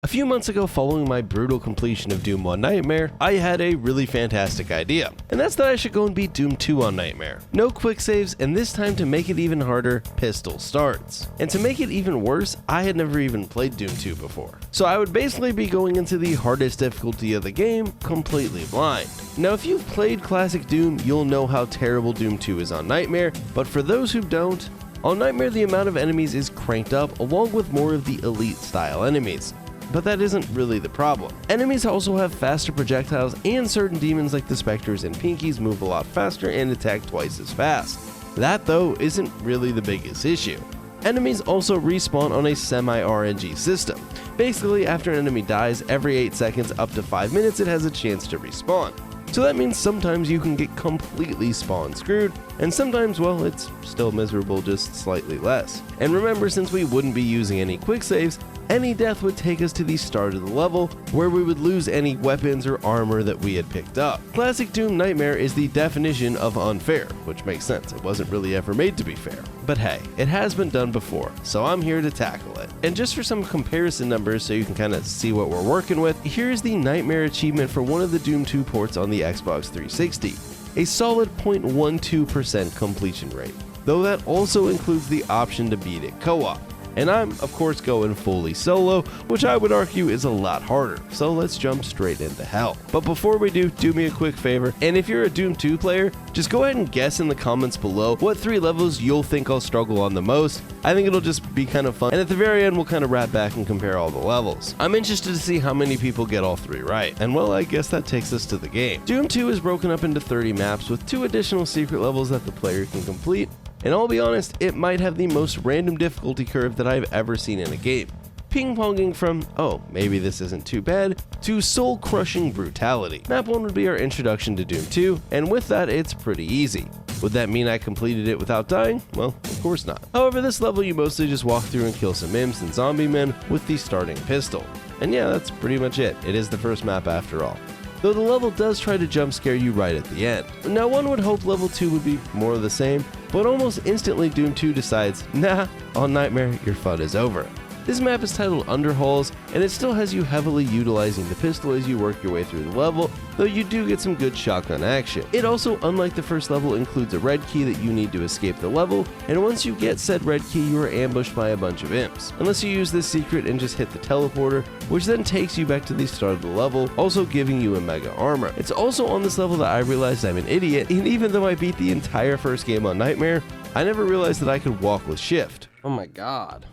A few months ago, following my brutal completion of Doom 1 Nightmare, I had a really fantastic idea, and that's that I should go and beat Doom 2 on Nightmare. No quick saves, and this time to make it even harder, pistol starts. And to make it even worse, I had never even played Doom 2 before. So I would basically be going into the hardest difficulty of the game completely blind. Now if you've played classic Doom, you'll know how terrible Doom 2 is on Nightmare, but for those who don't, on Nightmare the amount of enemies is cranked up along with more of the elite style enemies. But that isn't really the problem. Enemies also have faster projectiles, and certain demons like the Spectres and Pinkies move a lot faster and attack twice as fast. That though isn't really the biggest issue. Enemies also respawn on a semi-RNG system. Basically, after an enemy dies, every 8 seconds up to 5 minutes it has a chance to respawn. So that means sometimes you can get completely spawn screwed, and sometimes, well, it's still miserable, just slightly less. And remember, since we wouldn't be using any quick saves, any death would take us to the start of the level, where we would lose any weapons or armor that we had picked up. Classic Doom Nightmare is the definition of unfair, which makes sense, it wasn't really ever made to be fair. But hey, it has been done before, so I'm here to tackle it. And just for some comparison numbers so you can kind of see what we're working with, here's the Nightmare achievement for one of the Doom 2 ports on the Xbox 360. A solid 0.12% completion rate, though that also includes the option to beat it co-op. And I'm, of course, going fully solo, which I would argue is a lot harder, so let's jump straight into hell. But before we do me a quick favor, and if you're a Doom 2 player, just go ahead and guess in the comments below what 3 levels you'll think I'll struggle on the most. I think it'll just be kind of fun, and at the very end we'll kind of wrap back and compare all the levels. I'm interested to see how many people get all 3 right, and well, I guess that takes us to the game. Doom 2 is broken up into 30 maps with 2 additional secret levels that the player can complete. And I'll be honest, it might have the most random difficulty curve that I've ever seen in a game. Ping-ponging from, oh, maybe this isn't too bad, to soul-crushing brutality. Map 1 would be our introduction to Doom 2, and with that, it's pretty easy. Would that mean I completed it without dying? Well, of course not. However, this level you mostly just walk through and kill some imps and zombie men with the starting pistol. And yeah, that's pretty much it. It is the first map after all. Though the level does try to jump scare you right at the end. Now one would hope level 2 would be more of the same, but almost instantly Doom 2 decides, nah, on Nightmare your fun is over. This map is titled Underhalls, and it still has you heavily utilizing the pistol as you work your way through the level, though you do get some good shotgun action. It also, unlike the first level, includes a red key that you need to escape the level, and once you get said red key you are ambushed by a bunch of imps. Unless you use this secret and just hit the teleporter, which then takes you back to the start of the level, also giving you a mega armor. It's also on this level that I realized I'm an idiot, and even though I beat the entire first game on Nightmare, I never realized that I could walk with shift. Oh my god.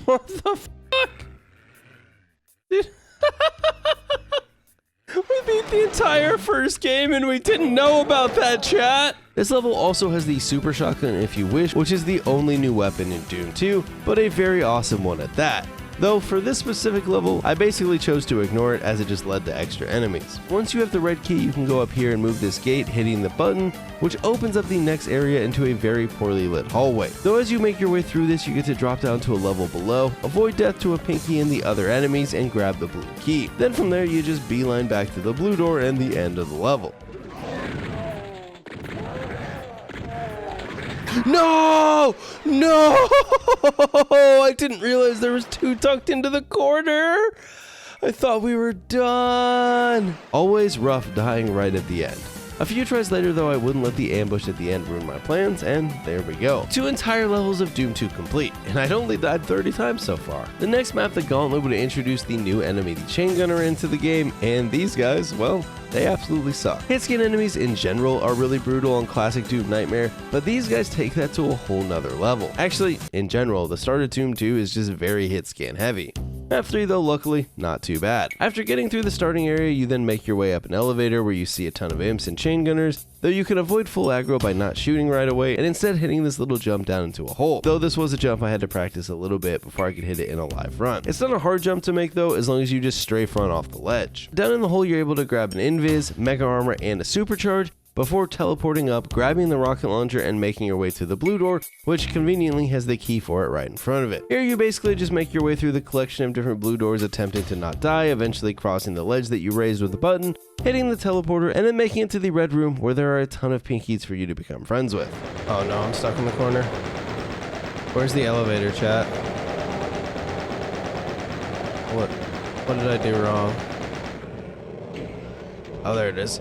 What the fuck? Dude. We beat the entire first game and we didn't know about that, chat! This level also has the Super Shotgun if you wish, which is the only new weapon in Doom 2, but a very awesome one at that. Though for this specific level, I basically chose to ignore it as it just led to extra enemies. Once you have the red key, you can go up here and move this gate, hitting the button, which opens up the next area into a very poorly lit hallway. Though as you make your way through this, you get to drop down to a level below, avoid death to a Pinky and the other enemies, and grab the blue key. Then from there, you just beeline back to the blue door and the end of the level. No! No! I didn't realize there was 2 tucked into the corner. I thought we were done. Always rough dying right at the end. A few tries later though, I wouldn't let the ambush at the end ruin my plans, and there we go. 2 entire levels of Doom 2 complete, and I'd only died 30 times so far. The next map, the Gauntlet, would introduce the new enemy, the Chain Gunner, into the game, and these guys, well, they absolutely suck. Hitscan enemies in general are really brutal on classic Doom Nightmare, but these guys take that to a whole nother level. Actually, in general, the start of Doom 2 is just very hitscan heavy. Map 3 though, luckily, not too bad. After getting through the starting area, you then make your way up an elevator where you see a ton of imps and chain gunners, though you can avoid full aggro by not shooting right away and instead hitting this little jump down into a hole. Though this was a jump I had to practice a little bit before I could hit it in a live run. It's not a hard jump to make though, as long as you just strafe run off the ledge. Down in the hole, you're able to grab an invis, mega armor, and a supercharge, before teleporting up, grabbing the rocket launcher, and making your way to the blue door, which conveniently has the key for it right in front of it. Here you basically just make your way through the collection of different blue doors, attempting to not die, eventually crossing the ledge that you raised with a button, hitting the teleporter, and then making it to the red room where there are a ton of pinkies for you to become friends with. Oh no, I'm stuck. stuck in the corner. Where's the elevator, chat? What did I do wrong? Oh, there it is.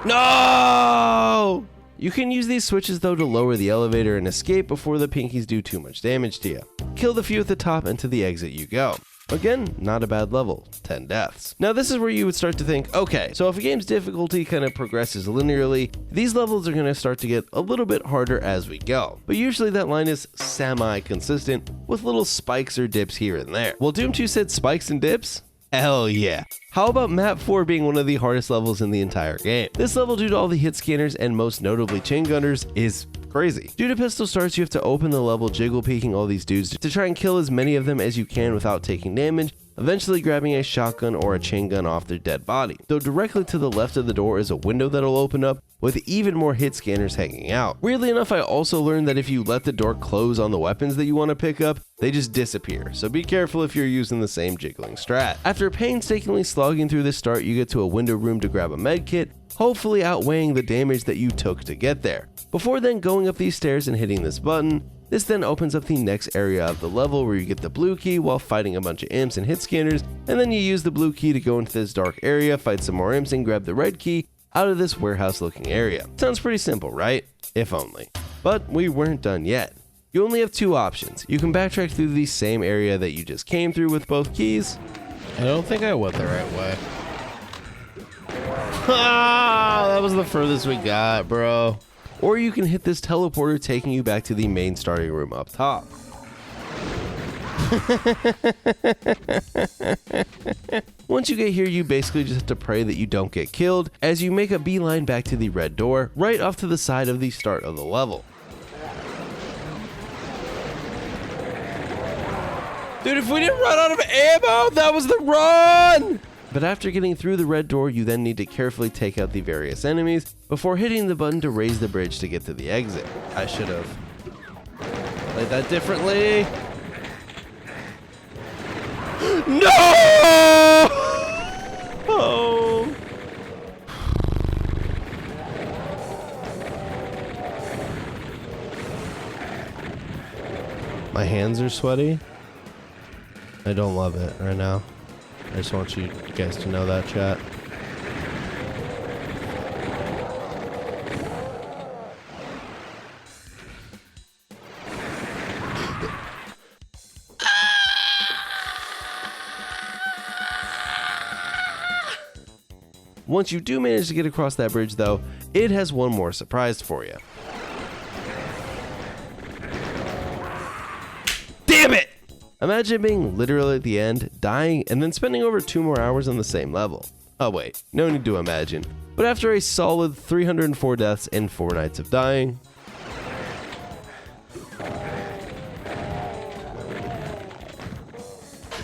No! You can use these switches though to lower the elevator and escape before the pinkies do too much damage to you. Kill the few at the top and to the exit you go. Again, not a bad level, 10 deaths. Now this is where you would start to think, okay, so if a game's difficulty kind of progresses linearly, these levels are going to start to get a little bit harder as we go. But usually that line is semi-consistent with little spikes or dips here and there. Well, Doom 2 said spikes and dips? Hell yeah. How about map 4 being one of the hardest levels in the entire game? This level, due to all the hit scanners and most notably chain gunners, is crazy. Due to pistol starts, you have to open the level jiggle peeking all these dudes to try and kill as many of them as you can without taking damage, eventually grabbing a shotgun or a chain gun off their dead body. Though directly to the left of the door is a window that'll open up with even more hit scanners hanging out. Weirdly enough, I also learned that if you let the door close on the weapons that you want to pick up, they just disappear, so be careful if you're using the same jiggling strat. After painstakingly slogging through this start, you get to a window room to grab a med kit, hopefully outweighing the damage that you took to get there. Before then going up these stairs and hitting this button, this then opens up the next area of the level where you get the blue key while fighting a bunch of imps and hit scanners, and then you use the blue key to go into this dark area, fight some more imps, and grab the red key out of this warehouse looking area. Sounds pretty simple, right? If only. But we weren't done yet. You only have two options. You can backtrack through the same area that you just came through with both keys. I don't think I went the right way. Ah, that was the furthest we got, bro. Or you can hit this teleporter taking you back to the main starting room up top. Once you get here, you basically just have to pray that you don't get killed as you make a beeline back to the red door right off to the side of the start of the level. Dude, if we didn't run out of ammo, that was the run! But after getting through the red door, you then need to carefully take out the various enemies before hitting the button to raise the bridge to get to the exit. I should have played that differently. No! Oh. My hands are sweaty. I don't love it right now. I just want you guys to know that, chat. Once you do manage to get across that bridge though, it has one more surprise for you. Damn it! Imagine being literally at the end, dying, and then spending over 2 more hours on the same level. Oh wait, no need to imagine. But after a solid 304 deaths and 4 nights of dying,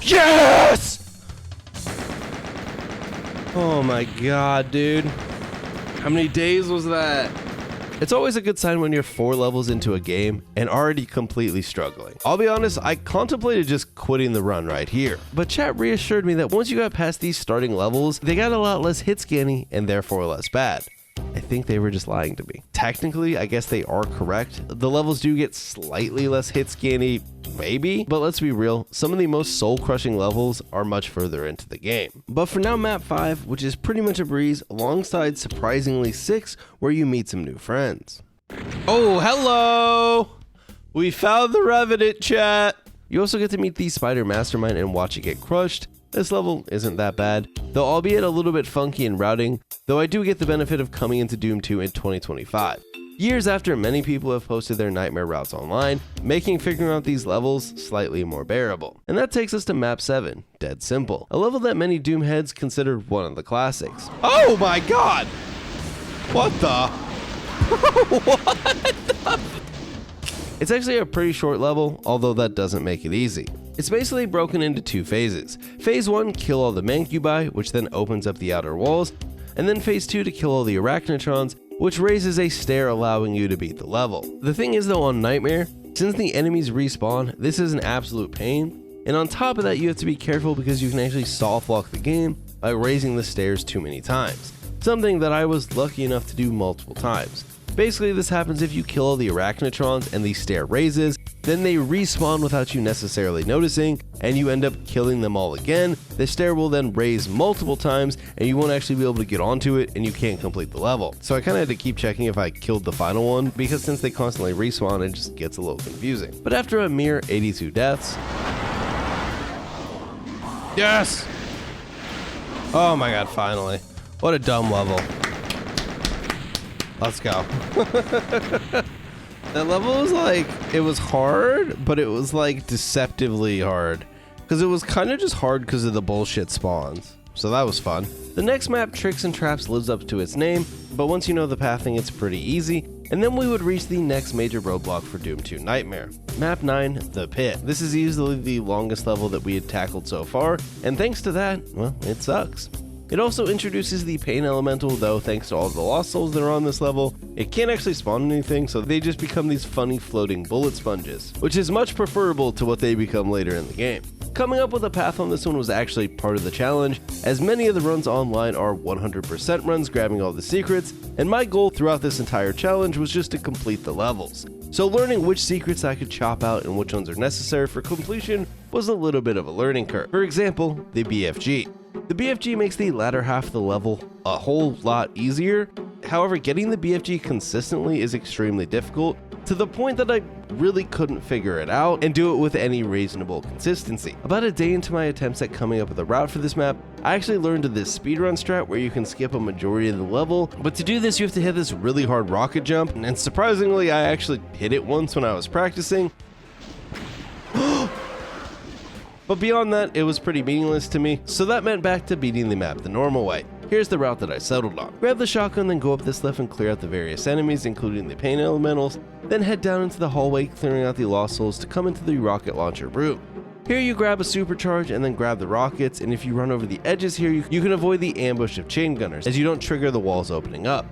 yes! Oh my god, dude. How many days was that? It's always a good sign when you're 4 levels into a game and already completely struggling. I'll be honest, I contemplated just quitting the run right here, but chat reassured me that once you got past these starting levels, they got a lot less hit scanning and therefore less bad. I think they were just lying to me. Technically, I guess they are correct. The levels do get slightly less hit scanny, maybe, but let's be real, some of the most soul-crushing levels are much further into the game. But for now, map 5, which is pretty much a breeze, alongside surprisingly 6, where you meet some new friends. Oh, hello! We found the Revenant, chat! You also get to meet the Spider Mastermind and watch it get crushed. This level isn't that bad, though albeit a little bit funky in routing, though I do get the benefit of coming into Doom 2 in 2025. Years after many people have posted their nightmare routes online, making figuring out these levels slightly more bearable. And that takes us to map 7, Dead Simple, a level that many Doom heads consider one of the classics. Oh my god! What the? What the? It's actually a pretty short level, although that doesn't make it easy. It's basically broken into 2 phases. Phase 1, kill all the mancubi, which then opens up the outer walls, and then phase 2 to kill all the arachnotrons, which raises a stair allowing you to beat the level. The thing is though, on Nightmare, since the enemies respawn, this is an absolute pain, and on top of that you have to be careful because you can actually soft lock the game by raising the stairs too many times, something that I was lucky enough to do multiple times. Basically, this happens if you kill all the arachnotrons and the stair raises, then they respawn without you necessarily noticing, and you end up killing them all again. The stair will then raise multiple times, and you won't actually be able to get onto it, and you can't complete the level. So I kind of had to keep checking if I killed the final one, because since they constantly respawn, it just gets a little confusing. But after a mere 82 deaths... Yes! Oh my god, finally. What a dumb level. Let's go. That level was like, it was hard, but it was like deceptively hard. Because it was kind of just hard because of the bullshit spawns. So that was fun. The next map, Tricks and Traps, lives up to its name, but once you know the pathing, it's pretty easy. And then we would reach the next major roadblock for Doom 2 Nightmare. Map 9, The Pit. This is easily the longest level that we had tackled so far, and thanks to that, well, it sucks. It also introduces the Pain Elemental, though thanks to all the Lost Souls that are on this level, it can't actually spawn anything, so they just become these funny floating bullet sponges, which is much preferable to what they become later in the game. Coming up with a path on this one was actually part of the challenge, as many of the runs online are 100% runs grabbing all the secrets, and my goal throughout this entire challenge was just to complete the levels. So learning which secrets I could chop out and which ones are necessary for completion was a little bit of a learning curve. For example, the BFG. The BFG makes the latter half of the level a whole lot easier. However, getting the BFG consistently is extremely difficult, to the point that I really couldn't figure it out and do it with any reasonable consistency. About a day into my attempts at coming up with a route for this map, I actually learned of this speedrun strat where you can skip a majority of the level, but to do this you have to hit this really hard rocket jump, and surprisingly I actually hit it once when I was practicing. But beyond that, it was pretty meaningless to me, so that meant back to beating the map the normal way. Here's the route that I settled on. Grab the shotgun, then go up this lift and clear out the various enemies, including the pain elementals, then head down into the hallway, clearing out the Lost Souls to come into the rocket launcher room. Here you grab a supercharge and then grab the rockets, and if you run over the edges here, you can avoid the ambush of chain gunners, as you don't trigger the walls opening up.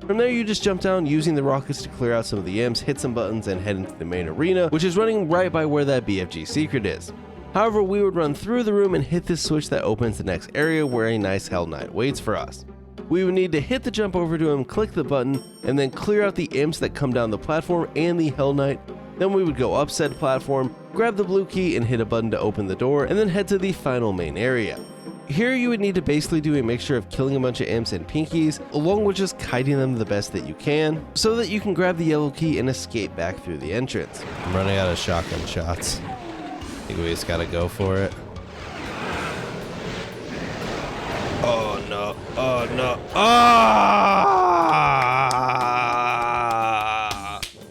From there you just jump down using the rockets to clear out some of the imps, hit some buttons, and head into the main arena, which is running right by where that BFG secret is. However, we would run through the room and hit this switch that opens the next area where a nice Hell Knight waits for us. We would need to hit the jump over to him, click the button, and then clear out the imps that come down the platform and the Hell Knight. Then we would go up said platform, grab the blue key and hit a button to open the door, and then head to the final main area. Here you would need to basically do a mixture of killing a bunch of imps and pinkies, along with just kiting them the best that you can, so that you can grab the yellow key and escape back through the entrance. I'm running out of shotgun shots. I think we just gotta go for it. Oh no, oh no, ah!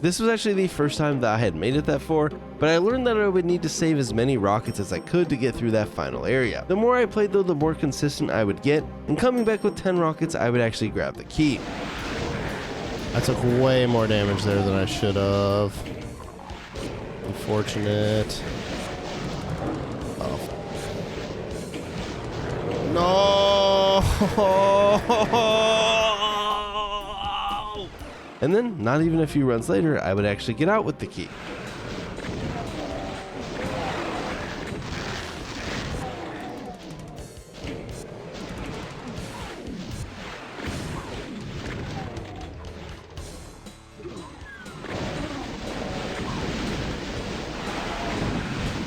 This was actually the first time that I had made it that far, but I learned that I would need to save as many rockets as I could to get through that final area. The more I played though, the more consistent I would get, and coming back with 10 rockets, I would actually grab the key. I took way more damage there than I should have. Unfortunate. No! And then, not even a few runs later, I would actually get out with the key.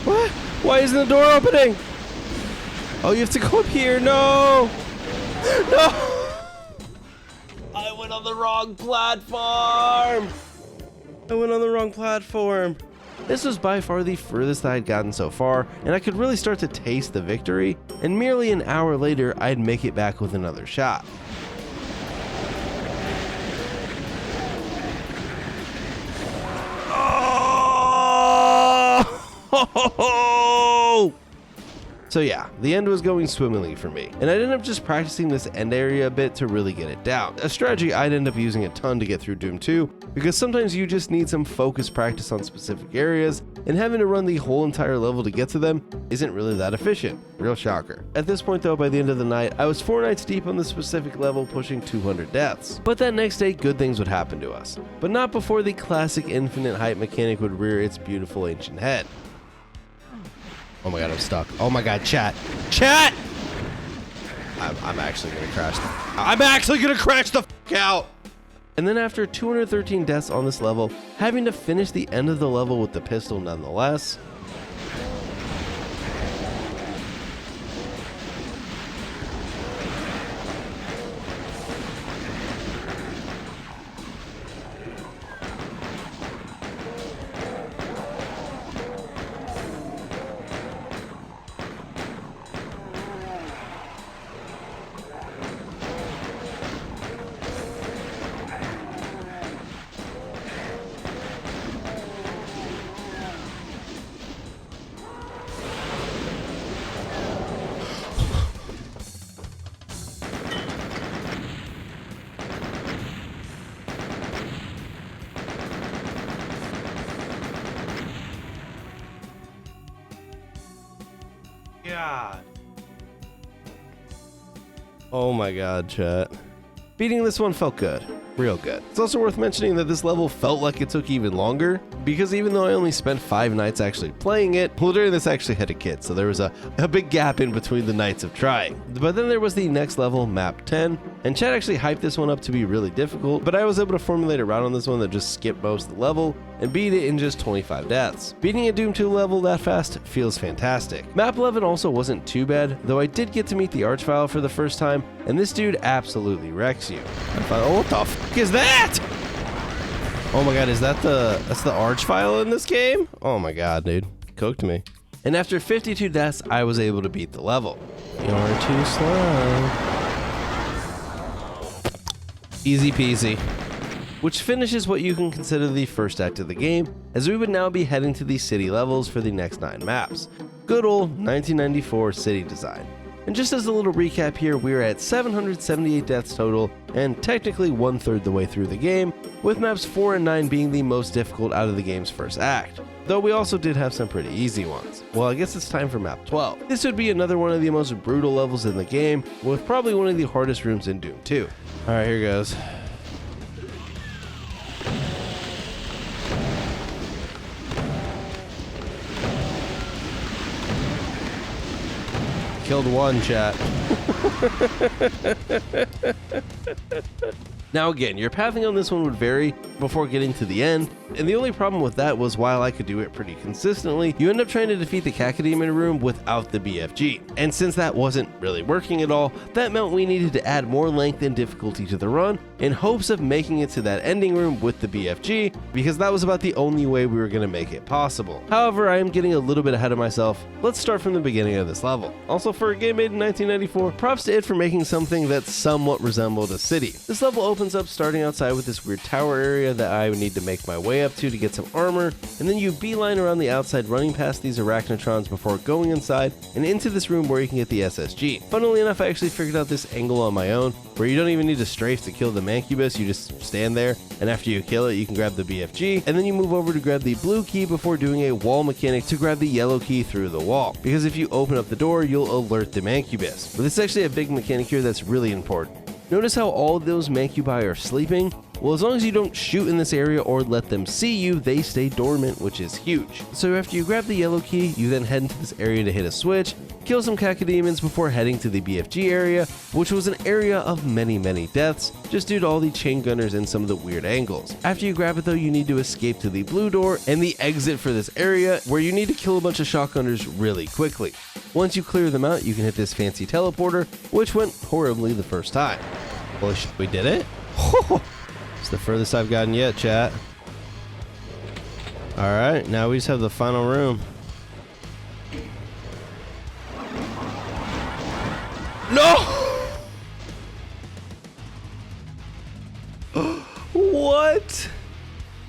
What? Why isn't the door opening? Oh, you have to go up here. No! No! I went on the wrong platform! This was by far the furthest I had gotten so far, and I could really start to taste the victory, and merely an hour later, I'd make it back with another shot. Oh! So yeah, the end was going swimmingly for me, and I ended up just practicing this end area a bit to really get it down. A strategy I'd end up using a ton to get through Doom 2, because sometimes you just need some focused practice on specific areas, and having to run the whole entire level to get to them isn't really that efficient. Real shocker. At this point though, by the end of the night, I was 4 nights deep on the specific level, pushing 200 deaths. But that next day, good things would happen to us. But not before the classic infinite hype mechanic would rear its beautiful ancient head. Oh my god, I'm stuck. Oh my god, chat. Chat! I'm actually gonna crash the... I'm actually gonna crash the f*** out! And then after 213 deaths on this level, having to finish the end of the level with the pistol nonetheless. God. Oh my god, chat. Beating this one felt good. Real good. It's also worth mentioning that this level felt like it took even longer, because even though I only spent 5 nights actually playing it, well, during this I actually had a kid, so there was a big gap in between the nights of trying. But then there was the next level, map 10, and chat actually hyped this one up to be really difficult, but I was able to formulate a route on this one that just skipped most of the level and beat it in just 25 deaths. Beating a Doom 2 level that fast feels fantastic. Map 11 also wasn't too bad, though I did get to meet the Archvile for the first time, and this dude absolutely wrecks you. I thought, oh, what the fuck is that? Oh my god, that's the Archvile in this game? Oh my god, dude. Cooked me. And after 52 deaths, I was able to beat the level. You're too slow. Easy peasy. Which finishes what you can consider the first act of the game, as we would now be heading to the city levels for the next 9 maps. Good old 1994 city design. And just as a little recap here, we are at 778 deaths total, and technically 1/3 the way through the game, with maps 4 and 9 being the most difficult out of the game's first act. Though we also did have some pretty easy ones. Well, I guess it's time for map 12. This would be another one of the most brutal levels in the game, with probably one of the hardest rooms in Doom 2. Alright, here goes. Killed one, chat. Now again, your pathing on this one would vary before getting to the end, and the only problem with that was while I could do it pretty consistently, you end up trying to defeat the Cacodemon room without the BFG. And since that wasn't really working at all, that meant we needed to add more length and difficulty to the run in hopes of making it to that ending room with the BFG, because that was about the only way we were going to make it possible. However, I am getting a little bit ahead of myself. Let's start from the beginning of this level. Also, for a game made in 1994, props to it for making something that somewhat resembled a city. This level opens up starting outside with this weird tower area that I would need to make my way up to get some armor, and then you beeline around the outside running past these arachnotrons before going inside and into this room where you can get the SSG. Funnily enough, I actually figured out this angle on my own, where you don't even need to strafe to kill the Mancubus, you just stand there, and after you kill it, you can grab the BFG, and then you move over to grab the blue key before doing a wall mechanic to grab the yellow key through the wall, because if you open up the door, you'll alert the Mancubus. But this is actually a big mechanic here that's really important. Notice how all of those Mancubi are sleeping? Well, as long as you don't shoot in this area or let them see you, they stay dormant, which is huge. So after you grab the yellow key, you then head into this area to hit a switch, kill some Cacodemons before heading to the BFG area, which was an area of many deaths, just due to all the chain gunners and some of the weird angles. After you grab it though, you need to escape to the blue door and the exit for this area, where you need to kill a bunch of shotgunners really quickly. Once you clear them out, you can hit this fancy teleporter, which went horribly the first time. Holy shit, we did it? It's the furthest I've gotten yet, chat. Alright, now we just have the final room. No! What?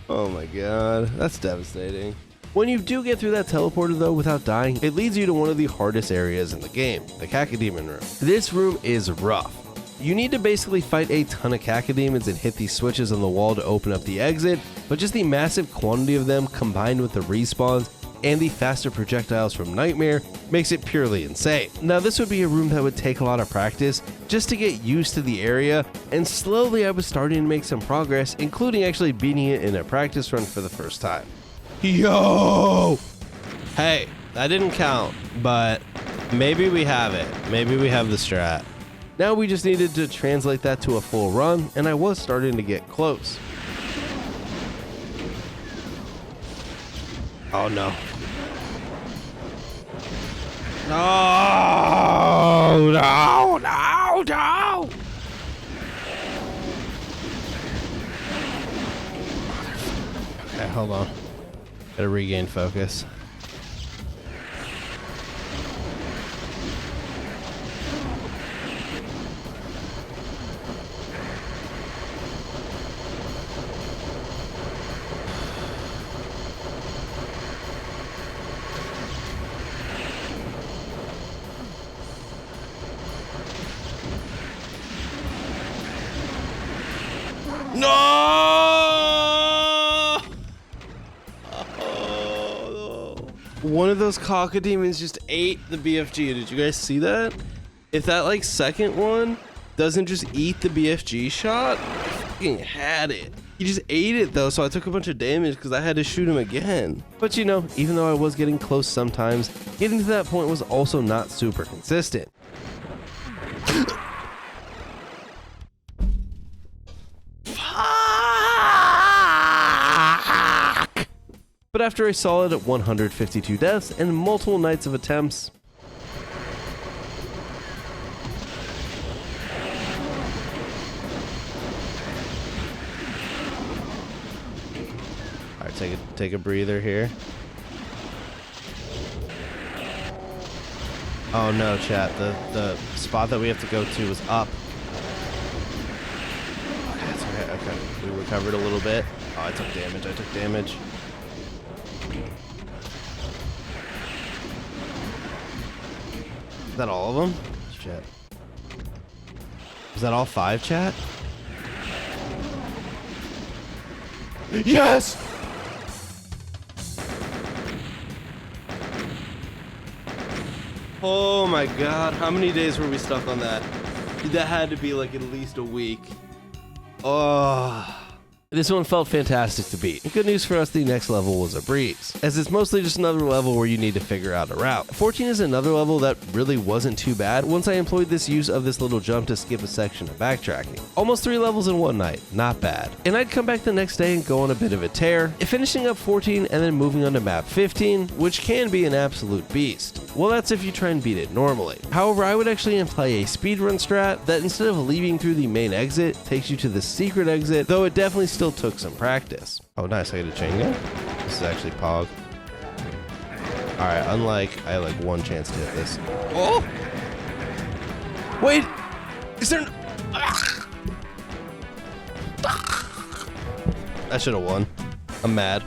Oh my god, that's devastating. When you do get through that teleporter though without dying, it leads you to one of the hardest areas in the game, the Cacodemon room. This room is rough. You need to basically fight a ton of Cacodemons and hit these switches on the wall to open up the exit, but just the massive quantity of them combined with the respawns and the faster projectiles from Nightmare makes it purely insane. Now this would be a room that would take a lot of practice just to get used to the area, and slowly I was starting to make some progress, including actually beating it in a practice run for the first time. Yo! Hey, that didn't count, but maybe we have it. Maybe we have the strat. Now we just needed to translate that to a full run, and I was starting to get close. Oh no. No, no, no, no! Okay, hold on. Gotta regain focus. No! Oh, one of those cocodemons just ate the BFG. Did you guys see that? If that like second one doesn't just eat the BFG shot, I fucking had it. He just ate it though, so I took a bunch of damage because I had to shoot him again. But you know, even though I was getting close sometimes, getting to that point was also not super consistent. But after a solid 152 deaths and multiple nights of attempts, all right, take a breather here. Oh no, chat, the spot that we have to go to is up. Okay, that's okay, okay. We recovered a little bit. Oh, I took damage. Is that all of them? Shit. Is that all 5, chat? Yes! Oh my god, how many days were we stuck on that? That had to be like at least a week. Oh. This one felt fantastic to beat. Good news for us, the next level was a breeze, as it's mostly just another level where you need to figure out a route. 14 is another level that really wasn't too bad once I employed this use of this little jump to skip a section of backtracking. Almost 3 levels in one night, not bad. And I'd come back the next day and go on a bit of a tear, finishing up 14 and then moving on to map 15, which can be an absolute beast. Well, that's if you try and beat it normally. However, I would actually employ a speedrun strat that instead of leaving through the main exit, takes you to the secret exit, though it definitely still took some practice. Oh nice, I get a chain gun? This is actually Pog. Alright, unlike, I have like one chance to hit this. Oh! Wait! Is there I should have won. I'm mad.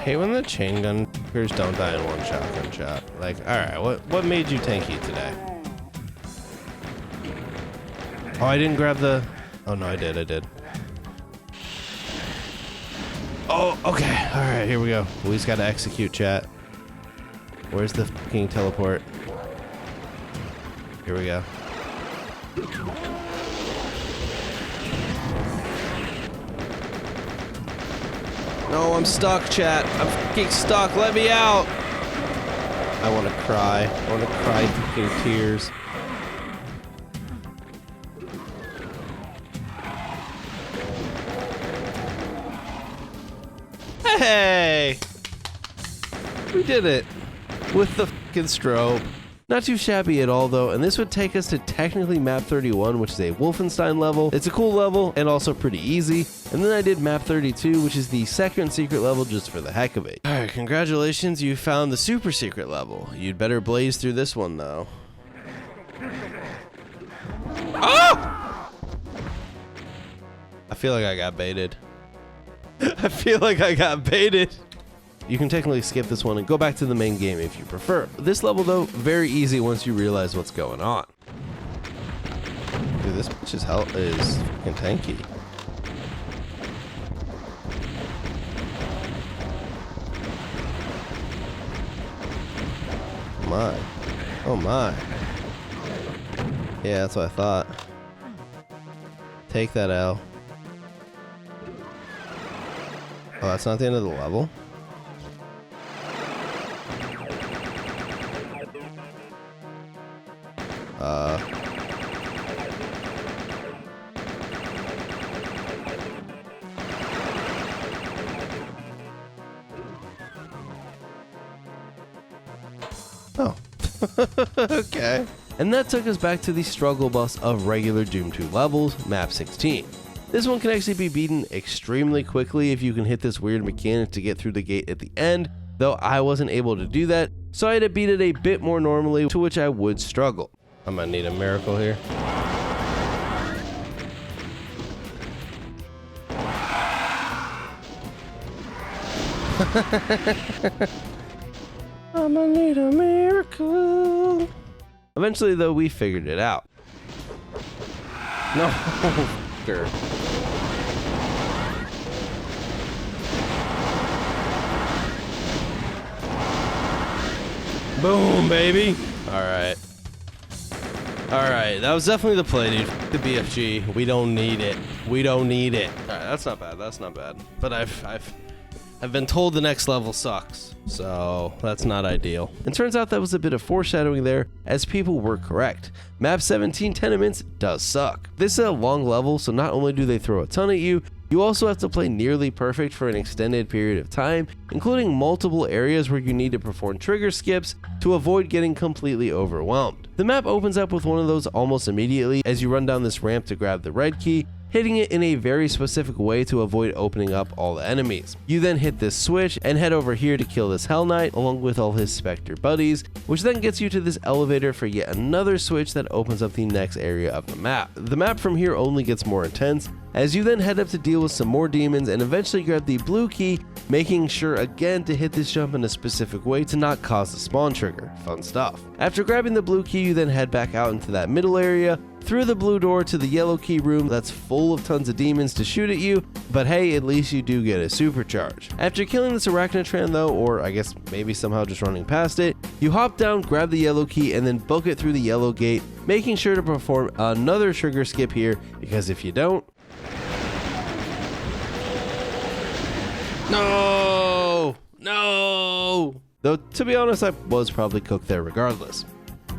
Hate when the chain gunners don't die in one shotgun shot. Like, alright, what made you tanky today? Oh, I didn't grab the... Oh no, I did. Oh, okay. Alright, here we go. We just gotta execute, chat. Where's the fucking teleport? Here we go. No, I'm stuck, chat. I'm fucking stuck. Let me out. I want to cry. I want to cry fucking tears. Hey! We did it. With the fucking strobe. Not too shabby at all though, and this would take us to technically map 31, which is a Wolfenstein level. It's a cool level and also pretty easy. And then I did map 32, which is the second secret level just for the heck of it. Alright, congratulations, you found the super secret level. You'd better blaze through this one though. Oh! I feel like I got baited. I feel like I got baited. You can technically skip this one and go back to the main game if you prefer. This level though, very easy once you realize what's going on. Dude, this bitch's health is fucking tanky. My. Oh my. Yeah, that's what I thought. Take that L. Oh, that's not the end of the level? Oh. Okay. And that took us back to the struggle bus of regular Doom 2 levels, map 16. This one can actually be beaten extremely quickly if you can hit this weird mechanic to get through the gate at the end, though I wasn't able to do that, so I had to beat it a bit more normally, to which I would struggle. I'm gonna need a miracle here. I'm gonna need a miracle. Eventually, though, we figured it out. No, sure. Boom, baby. All right. That was definitely the play, dude. The BFG. We don't need it. We don't need it. All right, that's not bad. That's not bad. But I've been told the next level sucks, so that's not ideal. And turns out that was a bit of foreshadowing there, as people were correct. Map 17 Tenements does suck. This is a long level, so not only do they throw a ton at you, you also have to play nearly perfect for an extended period of time, including multiple areas where you need to perform trigger skips to avoid getting completely overwhelmed. The map opens up with one of those almost immediately as you run down this ramp to grab the red key, hitting it in a very specific way to avoid opening up all the enemies. You then hit this switch and head over here to kill this Hell Knight along with all his Spectre buddies, which then gets you to this elevator for yet another switch that opens up the next area of the map. The map from here only gets more intense, as you then head up to deal with some more demons and eventually grab the blue key, making sure again to hit this jump in a specific way to not cause the spawn trigger. Fun stuff. After grabbing the blue key, you then head back out into that middle area, through the blue door to the yellow key room that's full of tons of demons to shoot at you, but hey, at least you do get a supercharge. After killing this Arachnotran though, or I guess maybe somehow just running past it, you hop down, grab the yellow key, and then book it through the yellow gate, making sure to perform another trigger skip here, because if you don't... No! Though, to be honest, I was probably cooked there regardless.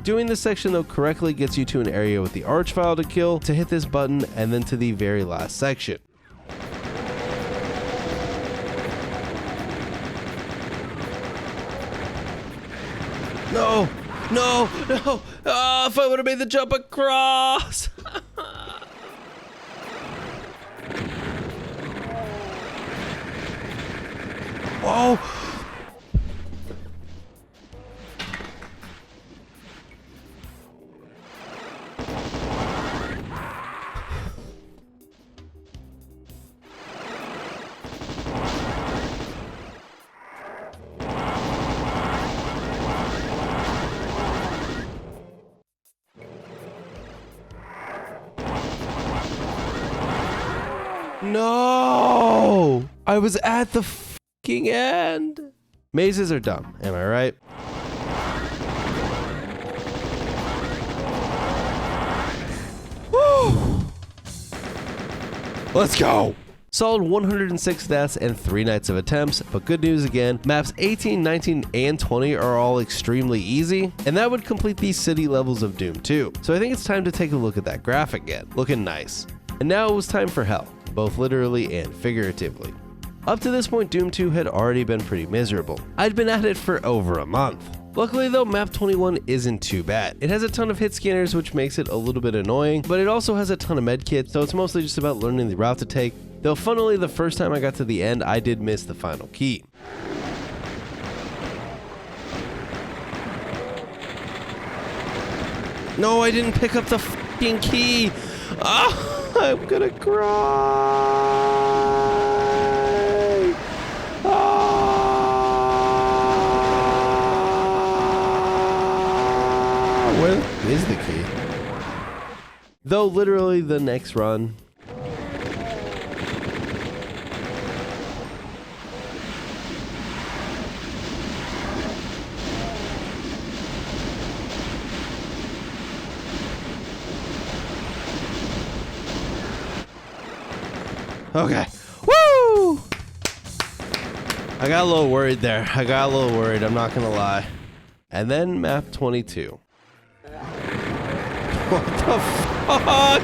Doing this section though correctly gets you to an area with the Archvile to kill, to hit this button, and then to the very last section. No! Oh, if I would have made the jump across! Oh! No! I was at the fucking end. Mazes are dumb, am I right? Woo! Let's go! Solid 106 deaths and 3 nights of attempts, but good news again, maps 18, 19, and 20 are all extremely easy, and that would complete these city levels of Doom 2. So I think it's time to take a look at that graphic again. Looking nice. And now it was time for hell, both literally and figuratively. Up to this point, Doom 2 had already been pretty miserable. I'd been at it for over a month. Luckily though, map 21 isn't too bad. It has a ton of hit scanners, which makes it a little bit annoying, but it also has a ton of medkits, so it's mostly just about learning the route to take, though funnily the first time I got to the end, I did miss the final key. No, I didn't pick up the fucking key! Ah, I'm gonna cry! is the key. Though literally the next run. Okay. Woo! I got a little worried there. I'm not gonna lie. And then map 22. What the fuck?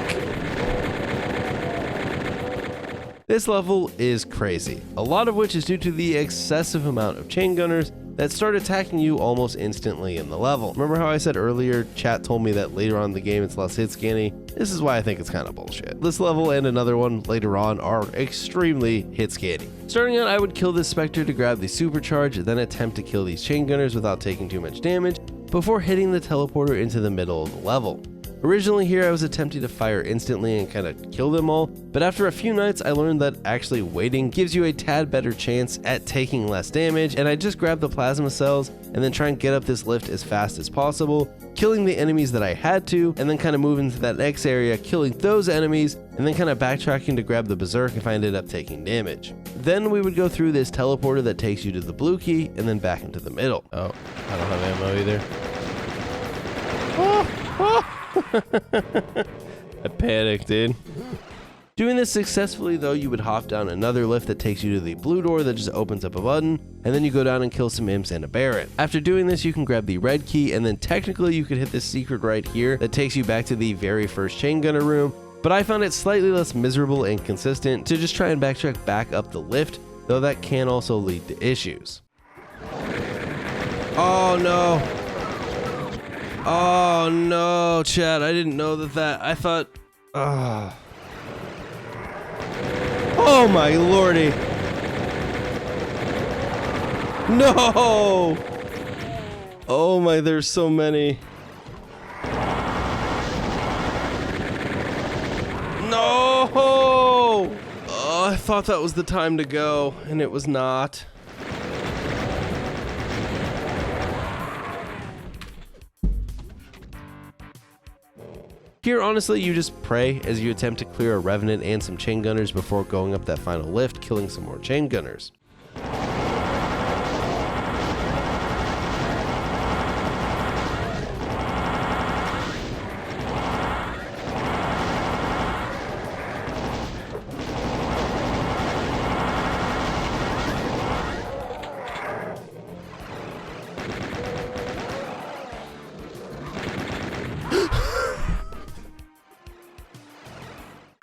This level is crazy, a lot of which is due to the excessive amount of chain gunners that start attacking you almost instantly in the level. Remember how I said earlier, chat told me that later on in the game it's less hit scanny? This is why I think it's kind of bullshit. This level and another one later on are extremely hit scanny. Starting out, I would kill this Spectre to grab the supercharge, then attempt to kill these chain gunners without taking too much damage, before hitting the teleporter into the middle of the level. Originally here I was attempting to fire instantly and kind of kill them all, but after a few nights I learned that actually waiting gives you a tad better chance at taking less damage, and I just grabbed the plasma cells and then try and get up this lift as fast as possible, killing the enemies that I had to, and then kind of move into that next area, killing those enemies, and then kind of backtracking to grab the berserk if I ended up taking damage. Then we would go through this teleporter that takes you to the blue key and then back into the middle. Oh, I don't have ammo either. I panicked, dude. Doing this successfully though, you would hop down another lift that takes you to the blue door that just opens up a button, and then you go down and kill some imps and a Baron. After doing this, you can grab the red key, and then technically you could hit this secret right here that takes you back to the very first chain gunner room, but I found it slightly less miserable and consistent to just try and backtrack back up the lift, though that can also lead to issues. Oh no. Oh no, chat, I didn't know that I thought, oh my lordy. No! Oh my, there's so many. No! Oh, I thought that was the time to go, and it was not. Here, honestly, you just pray as you attempt to clear a Revenant and some chain gunners before going up that final lift, killing some more chain gunners.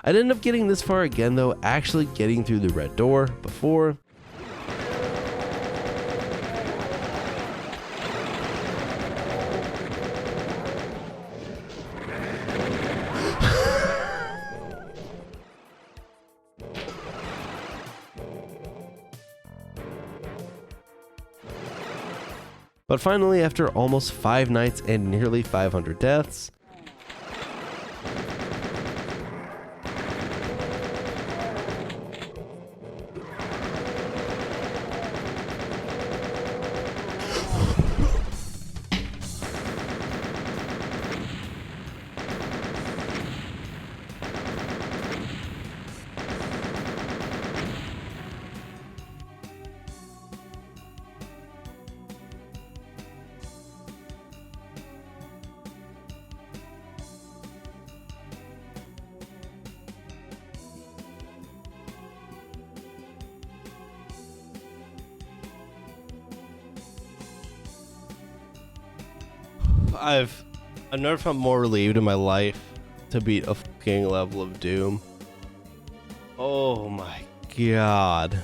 I'd end up getting this far again though, actually getting through the red door before but finally, after almost 5 nights and nearly 500 deaths, I've never felt more relieved in my life to beat a fucking level of Doom. Oh my god.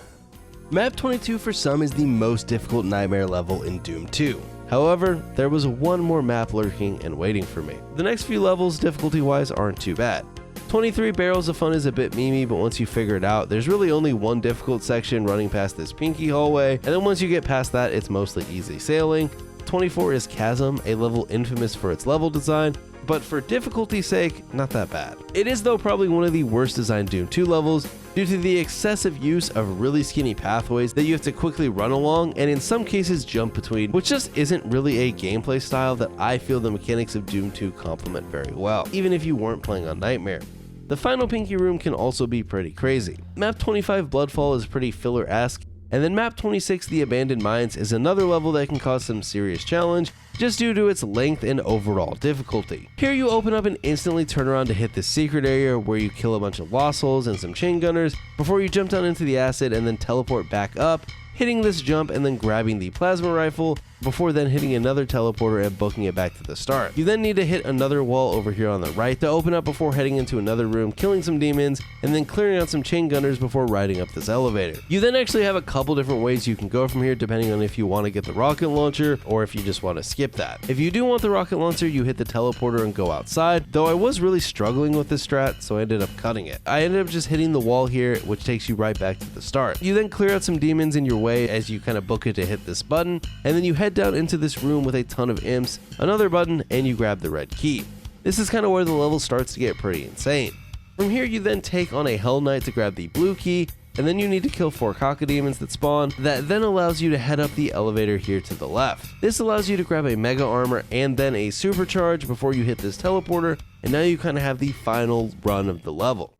Map 22 for some is the most difficult nightmare level in Doom 2. However, there was one more map lurking and waiting for me. The next few levels, difficulty-wise, aren't too bad. 23 Barrels of Fun is a bit memey, but once you figure it out, there's really only one difficult section running past this pinky hallway, and then once you get past that, it's mostly easy sailing. 24 is Chasm, a level infamous for its level design, but for difficulty's sake, not that bad. It is though probably one of the worst designed Doom 2 levels due to the excessive use of really skinny pathways that you have to quickly run along and in some cases jump between, which just isn't really a gameplay style that I feel the mechanics of Doom 2 complement very well, even if you weren't playing on Nightmare. The final Pinky Room can also be pretty crazy. Map 25 Bloodfall is pretty filler-esque, and then map 26 The Abandoned Mines is another level that can cause some serious challenge just due to its length and overall difficulty. Here you open up and instantly turn around to hit this secret area where you kill a bunch of Lost Souls and some chain gunners before you jump down into the acid and then teleport back up, hitting this jump and then grabbing the plasma rifle before then hitting another teleporter and booking it back to the start. You then need to hit another wall over here on the right to open up before heading into another room, killing some demons, and then clearing out some chain gunners before riding up this elevator. You then actually have a couple different ways you can go from here depending on if you want to get the rocket launcher or if you just want to skip that. If you do want the rocket launcher, you hit the teleporter and go outside, though I was really struggling with this strat, so I ended up cutting it. I ended up just hitting the wall here, which takes you right back to the start. You then clear out some demons in your way as you kind of book it to hit this button, and then you head down into this room with a ton of imps, another button, and you grab the red key. This is kind of where the level starts to get pretty insane. From here you then take on a Hell Knight to grab the blue key, and then you need to kill 4 cacodemons that spawn. That then allows you to head up the elevator here to the left. This allows you to grab a mega armor and then a supercharge before you hit this teleporter, and now you kind of have the final run of the level.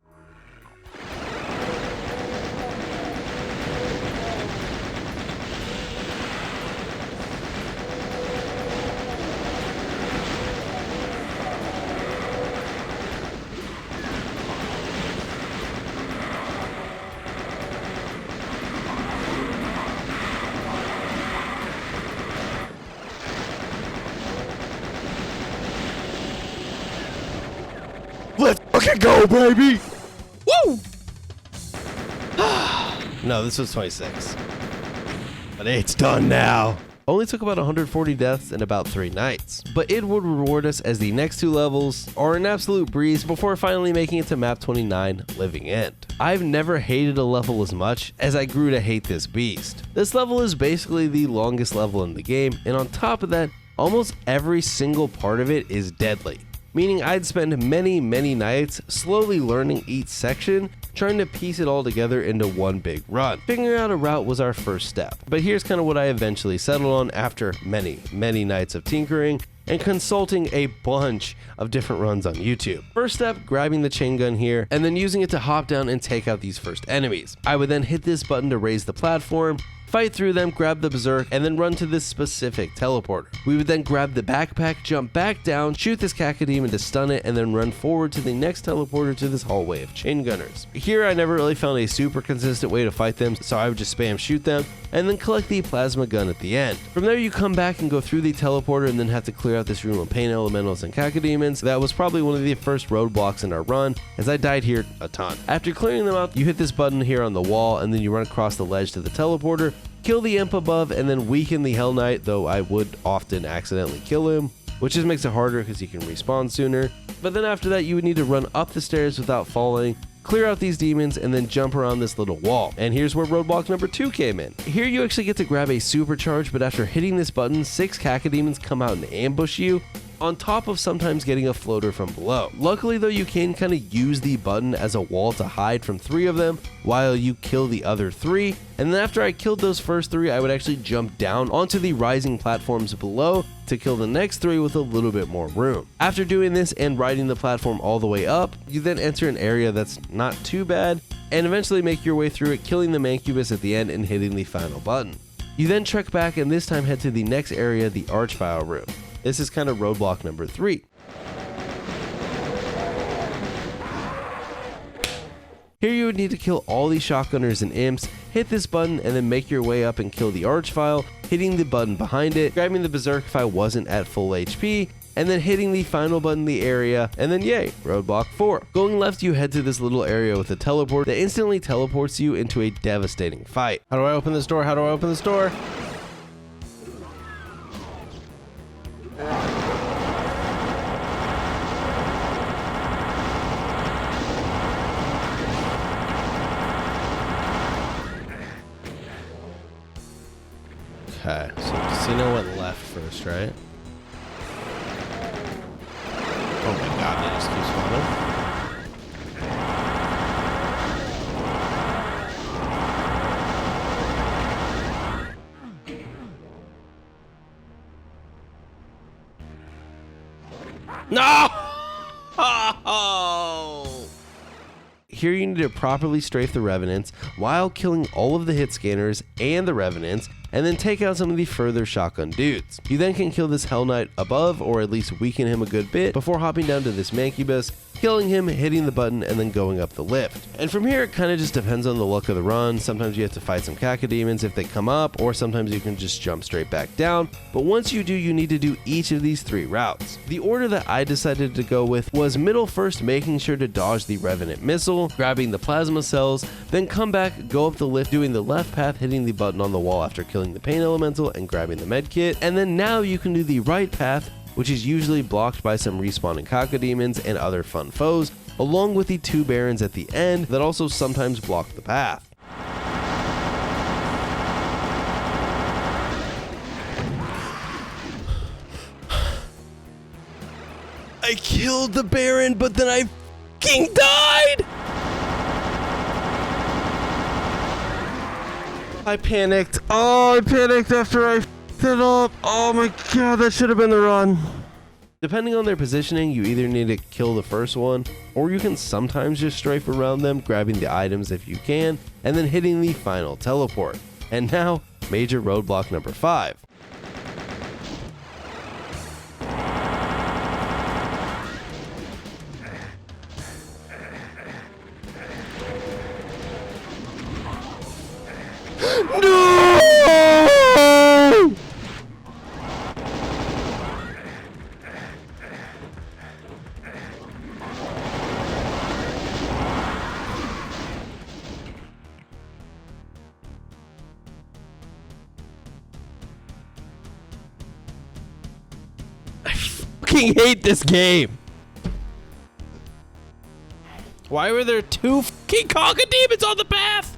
Let's fucking go, baby! Woo! No, this was 26. But it's done now. Only took about 140 deaths in about 3 nights. But it would reward us as the next 2 levels are an absolute breeze before finally making it to map 29, Living End. I've never hated a level as much as I grew to hate this beast. This level is basically the longest level in the game, and on top of that, almost every single part of it is deadly. Meaning I'd spend many nights slowly learning each section, trying to piece it all together into one big run. Figuring out a route was our first step, but here's kind of what I eventually settled on after many nights of tinkering and consulting a bunch of different runs on YouTube. First step, grabbing the chain gun here, and then using it to hop down and take out these first enemies. I would then hit this button to raise the platform, fight through them, grab the berserk, and then run to this specific teleporter. We would then grab the backpack, jump back down, shoot this cacodemon to stun it, and then run forward to the next teleporter to this hallway of chain gunners. Here I never really found a super consistent way to fight them, so I would just spam shoot them, and then collect the plasma gun at the end. From there you come back and go through the teleporter and then have to clear out this room of pain elementals and cacodemons. That was probably one of the first roadblocks in our run, as I died here a ton. After clearing them out, you hit this button here on the wall, and then you run across the ledge to the teleporter, kill the imp above, and then weaken the Hell Knight, though I would often accidentally kill him, which just makes it harder because you can respawn sooner. But then after that you would need to run up the stairs without falling, clear out these demons, and then jump around this little wall. And here's where roadblock number 2 came in. Here you actually get to grab a supercharge, but after hitting this button, 6 cacodemons come out and ambush you, on top of sometimes getting a floater from below. Luckily though, you can kind of use the button as a wall to hide from 3 of them while you kill the other 3, and then after I killed those first 3, I would actually jump down onto the rising platforms below to kill the next 3 with a little bit more room. After doing this and riding the platform all the way up, you then enter an area that's not too bad and eventually make your way through it, killing the Mancubus at the end and hitting the final button. You then trek back and this time head to the next area, the Archvile room. This is kind of roadblock number 3. Here you would need to kill all these shotgunners and imps, hit this button, and then make your way up and kill the Archvile, hitting the button behind it, grabbing the berserk if I wasn't at full HP, and then hitting the final button in the area, and then yay, roadblock 4. Going left, you head to this little area with a teleport that instantly teleports you into a devastating fight. How do I open this door? How do I open this door? Okay, so casino went left first, right? just keep spawning. No! Here you need to properly strafe the revenants while killing all of the hit scanners and the revenants, and then take out some of the further shotgun dudes. You then can kill this Hell Knight above, or at least weaken him a good bit, before hopping down to this Mancubus, killing him, hitting the button, and then going up the lift. And from here, it kind of just depends on the luck of the run. Sometimes you have to fight some Cacodemons if they come up, or sometimes you can just jump straight back down. But once you do, you need to do each of these 3 routes. The order that I decided to go with was middle first, making sure to dodge the Revenant missile, grabbing the plasma cells, then come back, go up the lift, doing the left path, hitting the button on the wall after killing the Pain Elemental and grabbing the med kit, and then now you can do the right path, which is usually blocked by some respawning Cacodemons and other fun foes, along with the 2 Barons at the end that also sometimes block the path. I killed the Baron, but then I fucking died! I panicked. Oh, I panicked after I f***ed it up. Oh my god, that should have been the run. Depending on their positioning, you either need to kill the first one, or you can sometimes just strafe around them, grabbing the items if you can, and then hitting the final teleport. And now, major roadblock number 5. No! I fucking hate this game. Why were there 2 fucking Cacodemons on the path?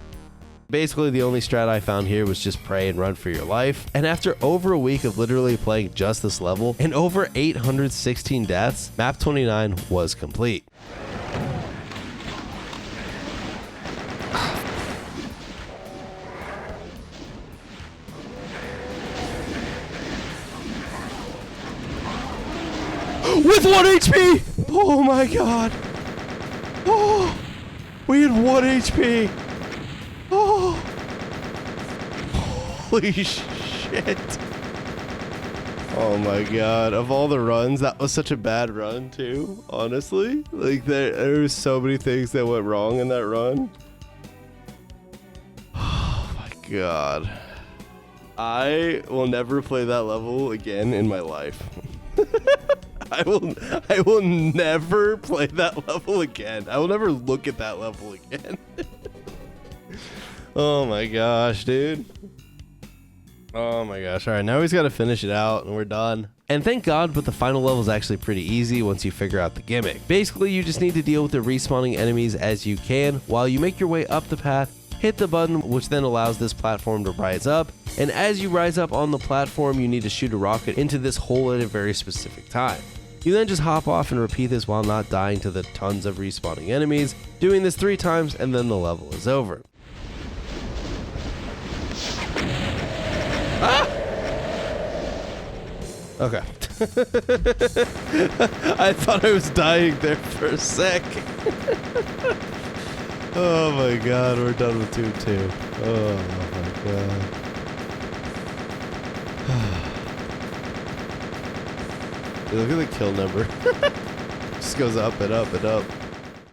Basically, the only strat I found here was just pray and run for your life. And after over a week of literally playing just this level and over 816 deaths, map 29 was complete. With 1 HP! Oh my god! Oh! We had 1 HP! Oh! Holy shit! Oh my god, of all the runs, that was such a bad run too, honestly. Like, there were so many things that went wrong in that run. Oh my god. I will never play that level again in my life. I will never play that level again. I will never look at that level again. Oh my gosh, dude. Oh my gosh. All right, now we just got to finish it out and we're done. And thank God, but the final level is actually pretty easy once you figure out the gimmick. Basically, you just need to deal with the respawning enemies as you can while you make your way up the path, hit the button, which then allows this platform to rise up. And as you rise up on the platform, you need to shoot a rocket into this hole at a very specific time. You then just hop off and repeat this while not dying to the tons of respawning enemies, doing this 3 times and then the level is over. Ah! Okay. I thought I was dying there for a sec. Oh my god, we're done with 2-2. Oh my god. Look at the kill number. Just goes up and up and up.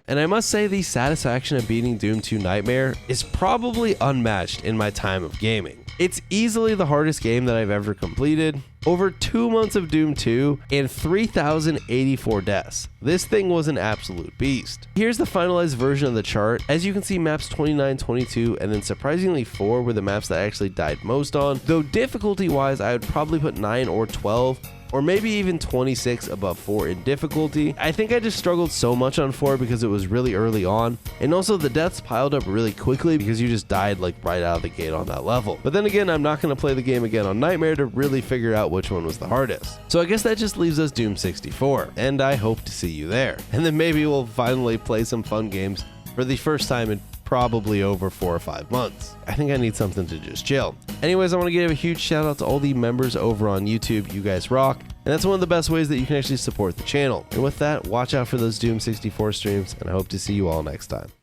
And I must say, the satisfaction of beating Doom 2 Nightmare is probably unmatched in my time of gaming. It's easily the hardest game that I've ever completed. Over 2 months of Doom 2 and 3,084 deaths. This thing was an absolute beast. Here's the finalized version of the chart. As you can see, maps 29, 22, and then surprisingly 4 were the maps that I actually died most on. Though difficulty wise, I would probably put 9 or 12. Or maybe even 26 above 4 in difficulty. I think I just struggled so much on 4 because it was really early on, and also the deaths piled up really quickly because you just died like right out of the gate on that level. But then again, I'm not going to play the game again on Nightmare to really figure out which one was the hardest. So I guess that just leaves us Doom 64, and I hope to see you there. And then maybe we'll finally play some fun games for the first time in probably over 4 or 5 months. I think I need something to just chill. Anyways, I want to give a huge shout out to all the members over on YouTube. You guys rock. And that's one of the best ways that you can actually support the channel. And with that, watch out for those Doom 64 streams, and I hope to see you all next time.